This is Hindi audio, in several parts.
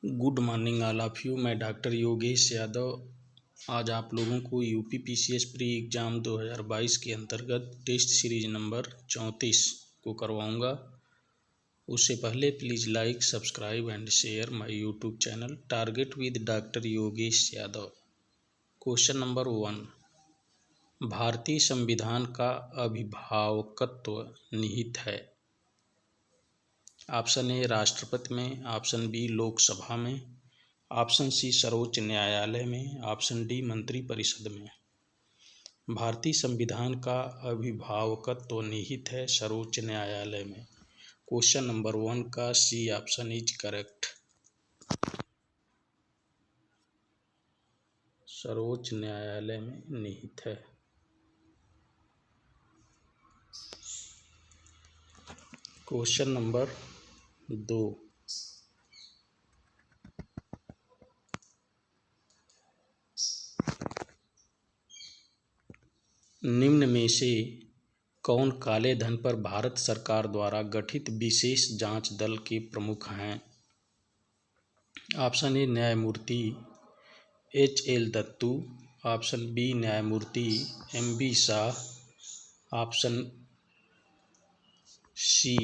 Good morning all of you. मैं डॉक्टर योगेश यादव आज आप लोगों को यूपी पीसीएस प्री एग्ज़ाम 2022 के अंतर्गत टेस्ट सीरीज नंबर 34 को करवाऊंगा। उससे पहले please like, subscribe and share my YouTube channel target with doctor Yogesh Yadav. Question number 1, भारतीय संविधान का अभिभावकत्व निहित है। ऑप्शन ए राष्ट्रपति में, ऑप्शन बी लोकसभा में, ऑप्शन सी सर्वोच्च न्यायालय में, ऑप्शन डी मंत्रिपरिषद में। भारतीय संविधान का अभिभावकत्व निहित है सर्वोच्च न्यायालय में। क्वेश्चन नंबर 1 का सी ऑप्शन इज करेक्ट। सर्वोच्च न्यायालय में निहित है। क्वेश्चन नंबर 2, निम्न में से कौन काले धन पर भारत सरकार द्वारा गठित विशेष जांच दल के प्रमुख हैं। ऑप्शन ए न्यायमूर्ति एच.एल. दत्तू, ऑप्शन बी न्यायमूर्ति एम.बी. शाह, ऑप्शन सी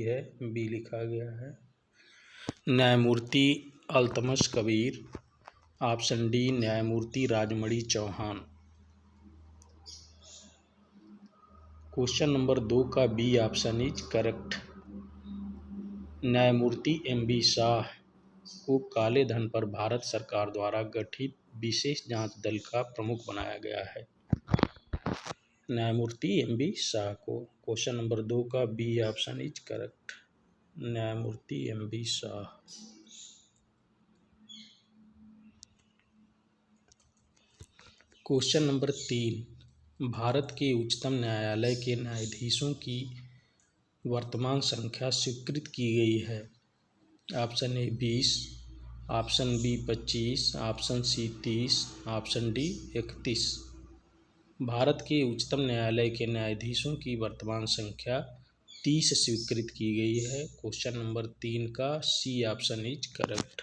है, बी लिखा गया है, न्यायमूर्ति अल्तमश कबीर, ऑप्शन डी न्यायमूर्ति राजमणि चौहान। क्वेश्चन नंबर 2 का बी ऑप्शन इज करेक्ट। न्यायमूर्ति एम.बी. शाह को काले धन पर भारत सरकार द्वारा गठित विशेष जांच दल का प्रमुख बनाया गया है। न्यायमूर्ति एम.बी. शाह को। क्वेश्चन नंबर 2 का बी ऑप्शन इज करेक्ट। न्यायमूर्ति MB. Shah. Question number 3, Bharat के उच्चतम न्यायालय के न्यायाधीशों की वर्तमान संख्या स्वीकृत की गई है। Option A 20, option B 25, option C 30, option D 31। Bharat के उच्चतम न्यायालय के न्यायाधीशों की वर्तमान संख्या 30 स्वीकृत की गई है। क्वेश्चन नंबर 3 का सी ऑप्शन इज करेक्ट।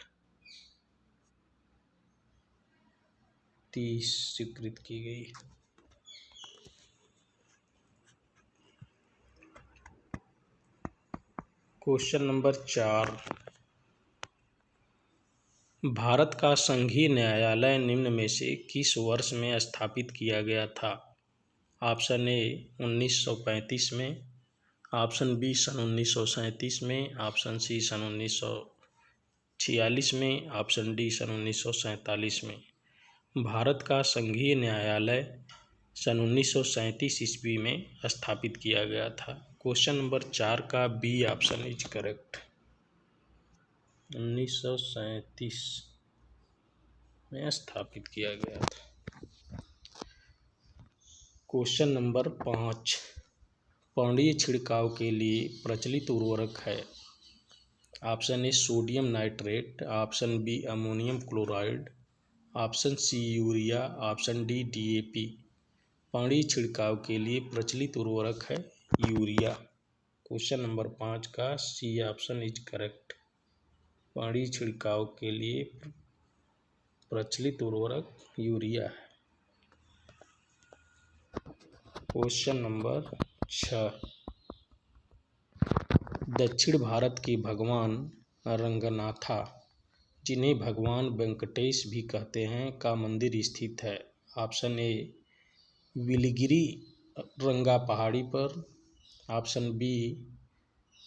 30 स्वीकृत की गई। क्वेश्चन नंबर 4, भारत का संघीय न्यायालय निम्न में से किस वर्ष में स्थापित किया गया था। ऑप्शन ए 1935 में, ऑप्शन बी सन 1937 में, ऑप्शन सी सन 1946 में, ऑप्शन डी सन 1947 में। भारत का संघीय न्यायालय सन 1937 ईस्वी में स्थापित किया गया था। क्वेश्चन नंबर 4 का बी ऑप्शन इज करेक्ट। 1937 में स्थापित किया गया था। क्वेश्चन नंबर 5, पानीय छिड़काव के लिए प्रचलित उर्वरक है। Option A sodium nitrate, option B ammonium chloride, option C urea, option D DAP. पानी छिड़काव के लिए प्रचलित उर्वरक है यूरिया। क्वेश्चन नंबर 5 का सी ऑप्शन इज करेक्ट। पानी छिड़काव के लिए प्रचलित उर्वरक यूरिया है। क्वेश्चन नंबर 6, दक्षिण भारत के भगवान रंगनाथा, जिन्हें भगवान वेंकटेश भी कहते हैं, का मंदिर स्थित है। ऑप्शन ए बिलिगिरी रंगा पहाड़ी पर, ऑप्शन बी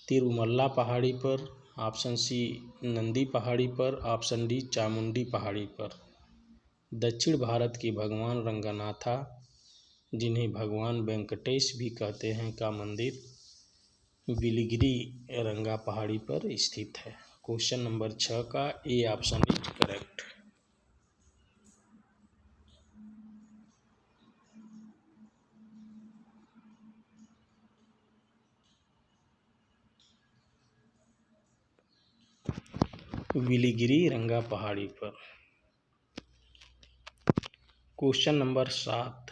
तिरुमल्ला पहाड़ी पर, ऑप्शन सी नंदी पहाड़ी पर, ऑप्शन डी चामुंडी पहाड़ी पर। दक्षिण भारत के भगवान रंगनाथा, जिन्हें भगवान वेंकटेश भी कहते हैं, का मंदिर बिलिगिरी रंगा पहाड़ी पर स्थित है। क्वेश्चन नंबर 6 का A option is correct. Biligiri रंगा पहाड़ी पर। Question number 7,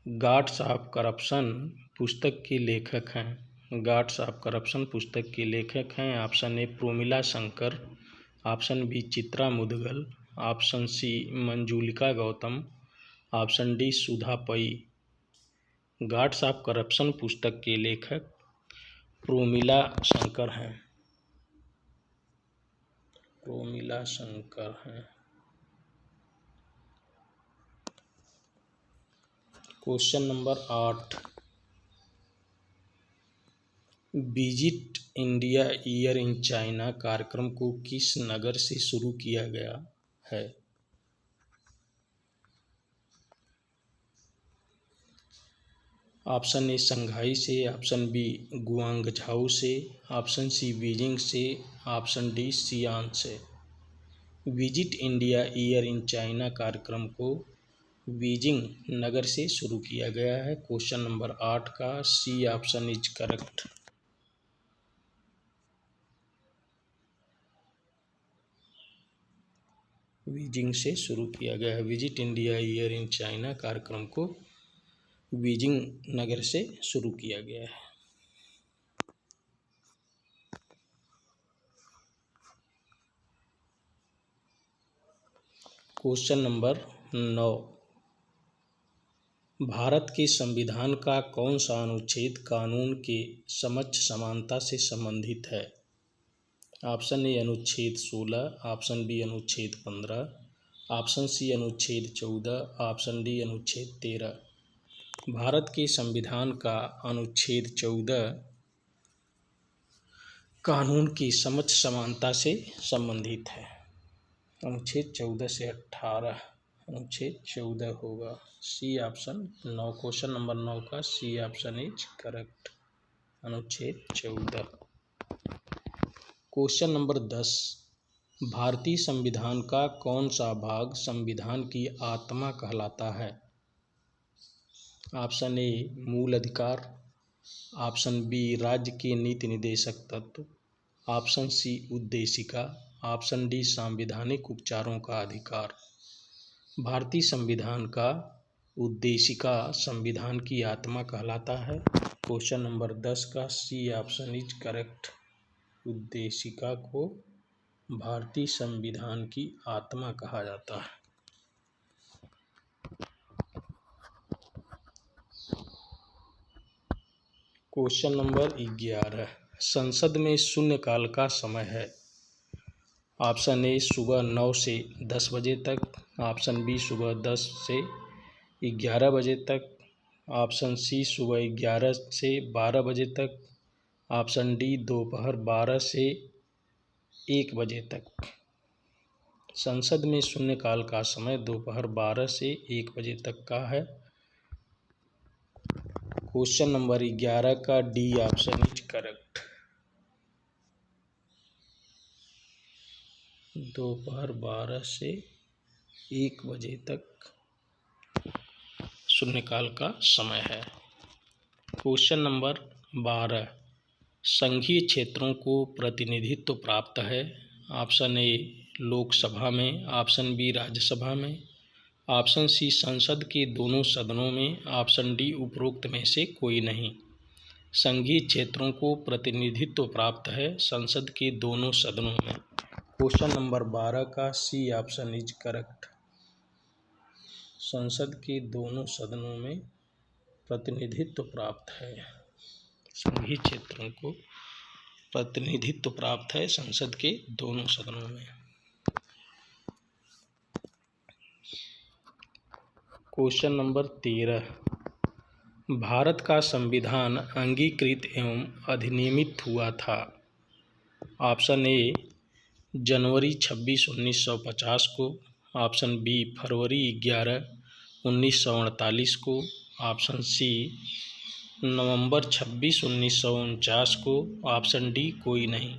God's of corruption पुस्तक के लेखक हैं। गाड्स ऑफ करप्शन पुस्तक के लेखक हैं? Option A Promila Shankar, option B Chitra Mudgal, option C Manjulika Gautam, option D Sudha Pai. Gods of corruption पुस्तक के लेखक प्रोमिला शंकर हैं। प्रोमिला शंकर हैं। Question number 8, visit India year in China कार्यक्रम को किस नगर से शुरू किया गया है? ऑप्शन ए शंघाई से, ऑप्शन बी गुआंगझाऊ से, ऑप्शन सी बीजिंग से, ऑप्शन डी सियान से। Visit India year in China कार्यक्रम को बीजिंग नगर से शुरू किया गया है। क्वेश्चन नंबर 8 का C option is correct. Beijing से शुरू किया गया है। Visit India year in China कार्यक्रम को बीजिंग नगर से शुरू किया गया है। क्वेश्चन नंबर 9, भारत के संविधान का कौन सा अनुच्छेद कानून के समक्ष समानता से संबंधित है? ऑप्शन ए अनुच्छेद 16, ऑप्शन बी अनुच्छेद 15, ऑप्शन सी अनुच्छेद 14, ऑप्शन डी अनुच्छेद 13। भारत के संविधान का अनुच्छेद 14 कानून की समक्ष समानता से संबंधित है। अनुच्छेद 14 से 18 अनुच्छेद 14 होगा। सी ऑप्शन 9, क्वेश्चन नंबर 9 का सी ऑप्शन इज करेक्ट, अनुच्छेद 14। क्वेश्चन नंबर 10, भारतीय संविधान का कौन सा भाग संविधान की आत्मा कहलाता है? ऑप्शन ए मूल अधिकार, ऑप्शन बी राज्य के नीति निर्देशक तत्व, ऑप्शन सी उद्देशिका, ऑप्शन डी संवैधानिक उपचारों का अधिकार। भारतीय संविधान का उद्देशिका संविधान की आत्मा कहलाता है। क्वेश्चन नंबर 10 का सी ऑप्शन इज करेक्ट। उद्देशिका को भारतीय संविधान की आत्मा कहा जाता है। क्वेश्चन नंबर 11, संसद में शून्यकाल का समय है। ऑप्शन ए सुबह 9 से 10 बजे तक, ऑप्शन बी सुबह 10 से 11 बजे तक, ऑप्शन सी सुबह 11 से 12 बजे तक, ऑप्शन डी दोपहर 12 से 1 बजे तक। संसद में शून्यकाल का समय दोपहर 12 से 1 बजे तक का है। क्वेश्चन नंबर 11 का डी ऑप्शन इज करेक्ट। दोपहर 12 से 1 बजे तक शून्यकाल का समय है। क्वेश्चन नंबर 12, संघीय क्षेत्रों को प्रतिनिधित्व प्राप्त है। ऑप्शन ए लोकसभा में, ऑप्शन बी राज्यसभा में, ऑप्शन सी संसद के दोनों सदनों में, ऑप्शन डी उपरोक्त में से कोई नहीं। संघीय क्षेत्रों को प्रतिनिधित्व प्राप्त है संसद के दोनों सदनों में। क्वेश्चन नंबर 12 का सी ऑप्शन इज करेक्ट। संसद के दोनों सदनों में प्रतिनिधित्व प्राप्त है। संघीय क्षेत्रों को प्रतिनिधित्व प्राप्त है संसद के दोनों सदनों में। क्वेश्चन नंबर 13, भारत का संविधान अंगीकृत एवं अधिनियमित हुआ था। ऑप्शन ए जनवरी 26, 1950 को, ऑप्शन बी फरवरी 11, 1948 को, ऑप्शन सी नवंबर 26, 1949 को, ऑप्शन डी कोई नहीं।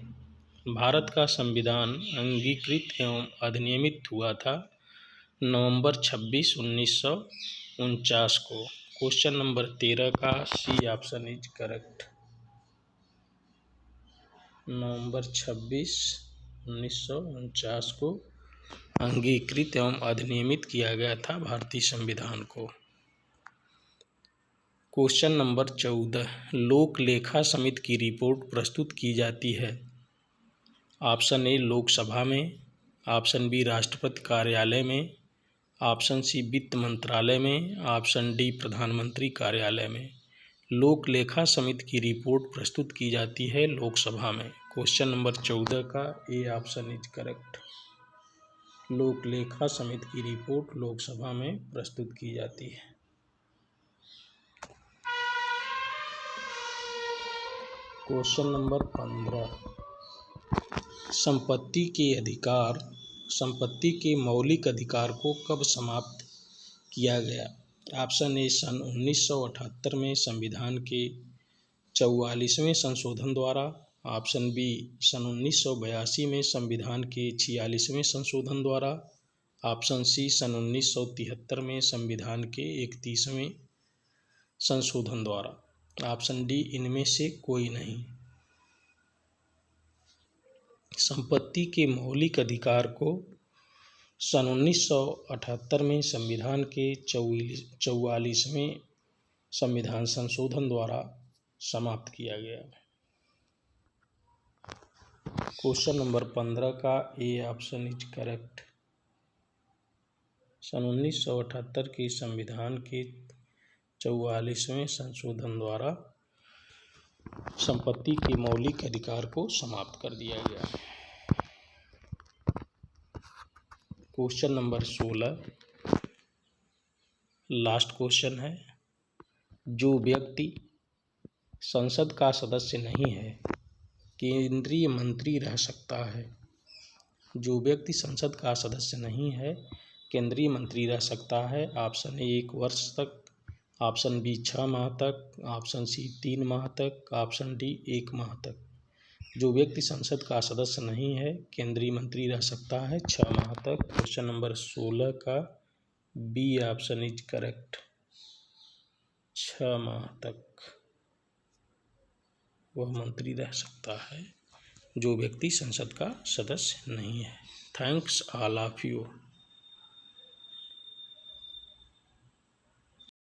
भारत का संविधान अंगीकृत एवं अधिनियमित हुआ था नवंबर 26, 1949 को। क्वेश्चन नंबर 13 का सी ऑप्शन इज करेक्ट। नवंबर 26, 1949 को अंगीकृत एवं अधिनियमित किया गया था भारतीय संविधान को। क्वेश्चन नंबर 14, लोक लेखा समिति की रिपोर्ट प्रस्तुत की जाती है। ऑप्शन ए लोकसभा में, ऑप्शन बी राष्ट्रपति कार्यालय में, ऑप्शन सी वित्त मंत्रालय में, ऑप्शन डी प्रधानमंत्री कार्यालय में। लोक लेखा समिति की रिपोर्ट प्रस्तुत की जाती है लोकसभा में। क्वेश्चन नंबर 14 का ए ऑप्शन इज करेक्ट। लोक लेखा समिति की रिपोर्ट लोकसभा में प्रस्तुत की जाती है। क्वेश्चन नंबर 15, संपत्ति के मौलिक अधिकार को कब समाप्त किया गया। ऑप्शन ए सन 1978 में संविधान के 44वें संशोधन द्वारा, ऑप्शन बी सन 1982 में संविधान के 46वें संशोधन द्वारा, ऑप्शन सी सन 1973 में संविधान के 31वें संशोधन द्वारा, ऑप्शन डी इनमें से कोई नहीं। संपत्ति के मौलिक अधिकार को सन 1978 में संविधान के 44वें संविधान संशोधन द्वारा समाप्त किया गया। क्वेश्चन नंबर 15 का ए ऑप्शन इज करेक्ट। सन 1978 के संविधान के 44वें संशोधन द्वारा संपत्ति के मौलिक अधिकार को समाप्त कर दिया गया। क्वेश्चन नंबर 16, लास्ट क्वेश्चन है। जो व्यक्ति संसद का सदस्य नहीं है, केंद्रीय मंत्री रह सकता है। जो व्यक्ति संसद का सदस्य नहीं है, केंद्रीय मंत्री रह सकता है। ऑप्शन ए 1 वर्ष तक, ऑप्शन बी 6 माह तक, ऑप्शन सी 3 माह तक, ऑप्शन डी 1 माह तक। जो व्यक्ति संसद का सदस्य नहीं है, केंद्रीय मंत्री रह सकता है 6 माह तक। क्वेश्चन नंबर 16 का बी ऑप्शन इज करेक्ट। 6 माह तक वह मंत्री रह सकता है जो व्यक्ति संसद का सदस्य नहीं है। Thanks all of you.